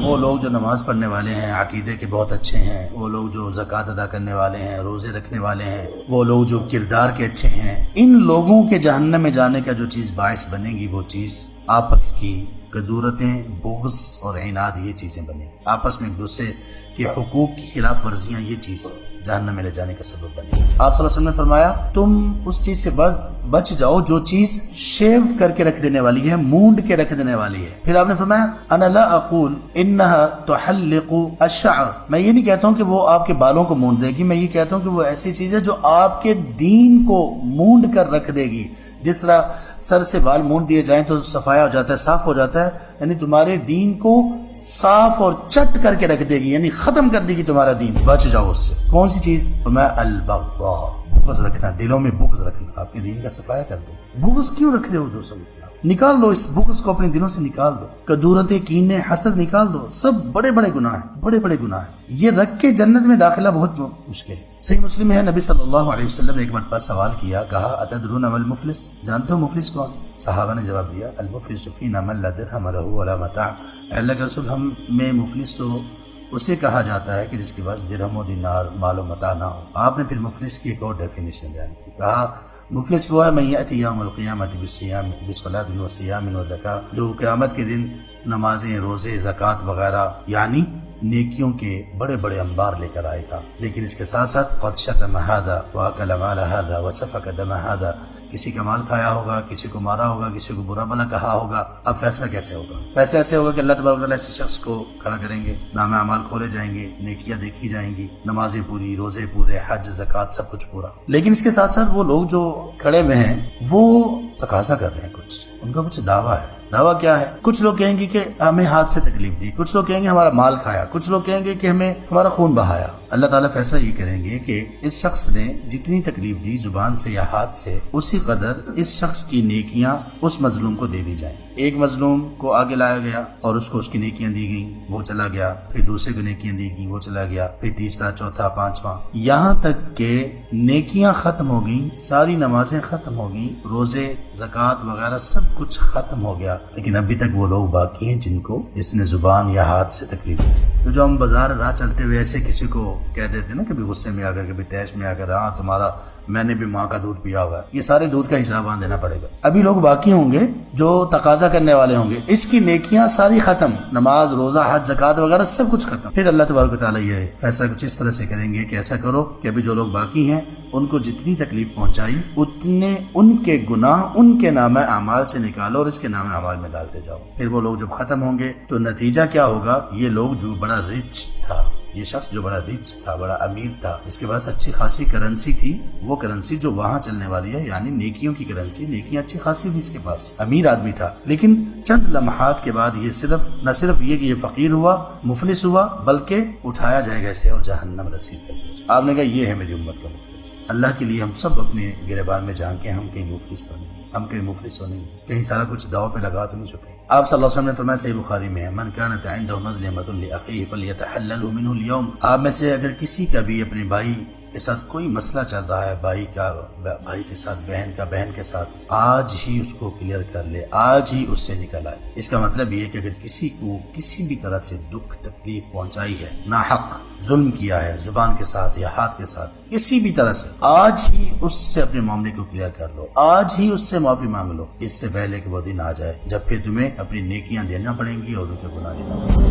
وہ لوگ جو نماز پڑھنے والے ہیں، عقیدے کے بہت اچھے ہیں، وہ لوگ جو زکوٰۃ ادا کرنے والے ہیں، روزے رکھنے والے ہیں، وہ لوگ جو کردار کے اچھے ہیں، ان لوگوں کے جہنم میں جانے کا جو چیز باعث بنے گی وہ چیز آپس کی کدورتیں، بغض اور عناد، یہ چیزیں بنیں گی۔ آپس میں ایک دوسرے کے حقوق کی خلاف ورزیاں، یہ چیز جہنم میں لے جانے کا سبب بنے گی۔ آپ صلی اللہ علیہ وسلم نے فرمایا تم اس چیز سے بچ جاؤ جو چیز شیو کر کے رکھ دینے والی ہے، مونڈ کے رکھ دینے والی ہے۔ پھر آپ نے فرمایا انا لا اقول انها تحلق الشعر، میں یہ نہیں کہتا ہوں کہ وہ آپ کے بالوں کو مونڈ دے گی، میں یہ کہتا ہوں کہ وہ ایسی چیز ہے جو آپ کے دین کو مونڈ کر رکھ دے گی۔ جس طرح سر سے بال مونڈ دیے جائیں تو صفایا ہو جاتا ہے، صاف ہو جاتا ہے، یعنی تمہارے دین کو صاف اور چٹ کر کے رکھ دے گی، یعنی ختم کر دے گی تمہارا دین۔ بچ جاؤ اس سے۔ کون سی چیز؟ فرمایا البغضاء، بغض رکھنا، دلوں میں بغض رکھنا، آپ کے دین کا صفایا کر دو۔ بغض کیوں رکھ رہے ہو دوسروں کے خلاف؟ نکال دو اس بغض کو اپنے دلوں سے، نکال دو۔ کدورتیں، کینے، حسد نکال دو، سب بڑے بڑے گناہ ہیں، بڑے بڑے گناہ ہیں۔ یہ رکھ کے جنت میں داخلہ بہت مشکل ہے۔ صحیح مسلم ہے، نبی صلی اللہ علیہ وسلم نے ایک مرتبہ سوال کیا، کہا اتدرون ما المفلس، جانتے ہو مفلس کون؟ صحابہ نے جواب دیا المفلس فینا من لا درہم لہ ولا متاع، اللہ کے رسول ہم میں مفلس تو اسے کہا جاتا ہے کہ جس کے پاس درہم و دینار، مال و متاع نہ ہو۔ آپ نے پھر مفلس کی ایک اور ڈیفینیشن بیان کی، کہا مفلس وہ ہے من یأتی یوم القیامۃ بصلاۃ وصیام وزکاۃ، جو قیامت کے دن نمازیں، روزے، زکوٰۃ وغیرہ یعنی نیکیوں کے بڑے بڑے انبار لے کر آئے گا، لیکن اس کے ساتھ ساتھ قد شتم ھذا واکل مال ھذا وسفک دم ھذا، کسی کا مال کھایا ہوگا، کسی کو مارا ہوگا، کسی کو برا بھلا کہا ہوگا۔ اب فیصلہ کیسے ہوگا؟ فیصلہ ایسے ہوگا کہ اللہ تبارک و تعالیٰ ایسے شخص کو کھڑا کریں گے، نام اعمال کھولے جائیں گے، نیکیاں دیکھی جائیں گی، نمازیں پوری، روزے پورے، حج، زکوٰۃ سب کچھ پورا، لیکن اس کے ساتھ ساتھ وہ لوگ جو کھڑے ہوئے ہیں وہ تقاضا کر رہے ہیں، کچھ ان کا کچھ دعویٰ ہے۔ دعویٰ کیا ہے؟ کچھ لوگ کہیں گے کہ ہمیں ہاتھ سے تکلیف دی، کچھ لوگ کہیں گے ہمارا مال کھایا، کچھ لوگ کہیں گے کہ ہمیں ہمارا خون بہایا۔ اللہ تعالیٰ فیصلہ یہ کریں گے کہ اس شخص نے جتنی تکلیف دی زبان سے یا ہاتھ سے، اسی قدر اس شخص کی نیکیاں اس مظلوم کو دے دی جائیں۔ ایک مظلوم کو آگے لایا گیا اور اس کو اس کی نیکیاں دی گئیں، وہ چلا گیا، پھر دوسرے کو نیکیاں دی گئیں، وہ چلا گیا، پھر تیسرا، چوتھا، پانچواں، یہاں تک کہ نیکیاں ختم ہو گئیں، ساری نمازیں ختم ہو گئیں، روزے، زکوٰۃ وغیرہ سب کچھ ختم ہو گیا، لیکن ابھی تک وہ لوگ باقی ہیں جن کو اس نے زبان یا ہاتھ سے تکلیف دی۔ تو جو ہم بازار راہ چلتے ہوئے ایسے کسی کو کہہ دیتے نا، کبھی غصے میں آ کر، کبھی تیش میں آ کر، ہاں تمہارا میں نے بھی ماں کا دودھ پیا ہوا ہے، یہ سارے دودھ کا حساب وہاں دینا پڑے گا۔ ابھی لوگ باقی ہوں گے جو تقاضا کرنے والے ہوں گے، اس کی نیکیاں ساری ختم، نماز، روزہ، حج، زکوٰۃ وغیرہ سب کچھ ختم۔ پھر اللہ تبارک و تعالیٰ یہ فیصلہ کچھ اس طرح سے کریں گے کہ ایسا کرو کہ ابھی جو لوگ باقی ہیں ان کو جتنی تکلیف پہنچائی اتنے ان کے گناہ ان کے نامہ اعمال سے نکالو اور اس کے نامہ اعمال میں ڈالتے جاؤ۔ پھر وہ لوگ جب ختم ہوں گے تو نتیجہ کیا ہوگا؟ یہ لوگ جو بڑا رچ تھا، یہ شخص جو بڑا رچ تھا، بڑا امیر تھا، اس کے پاس اچھی خاصی کرنسی تھی، وہ کرنسی جو وہاں چلنے والی ہے یعنی نیکیوں کی کرنسی، نیکیاں اچھی خاصی تھی اس کے پاس، امیر آدمی تھا، لیکن چند لمحات کے بعد یہ نہ صرف یہ کہ یہ فقیر ہوا، مفلس ہوا، بلکہ اٹھایا جائے گا اسے اور جہنم رسید کر دیا۔ آپ نے کہا یہ ہے میری امت کا مفلس۔ اللہ کے لیے ہم سب اپنے گریبان میں جان کے ہم کہیں مفلس تو نہیں، ہم کہیں مفلس تو نہیں، کہیں سارا کچھ داؤ پہ لگا تو نہیں چکے۔ آپ صلی اللہ علیہ وسلم نے فرمایا، صحیح بخاری میں ہے، من كانت عنده مظلمة لأخيه فليتحلل منه اليوم، آپ میں سے اگر کسی کا بھی اپنے بھائی کے ساتھ کوئی مسئلہ چل رہا ہے، بھائی کے ساتھ، بہن کے ساتھ، آج ہی اس کو کلیئر کر لے، آج ہی اس سے نکل آئے۔ اس کا مطلب یہ ہے کہ اگر کسی کو کسی بھی طرح سے دکھ تکلیف پہنچائی ہے، ناحق ظلم کیا ہے، زبان کے ساتھ یا ہاتھ کے ساتھ، کسی بھی طرح سے، آج ہی اس سے اپنے معاملے کو کلیئر کر لو، آج ہی اس سے معافی مانگ لو، اس سے پہلے کہ وہ دن آ جائے جب پھر تمہیں اپنی نیکیاں دینا پڑیں گی اور ان کے گناہ دینا پڑیں گے۔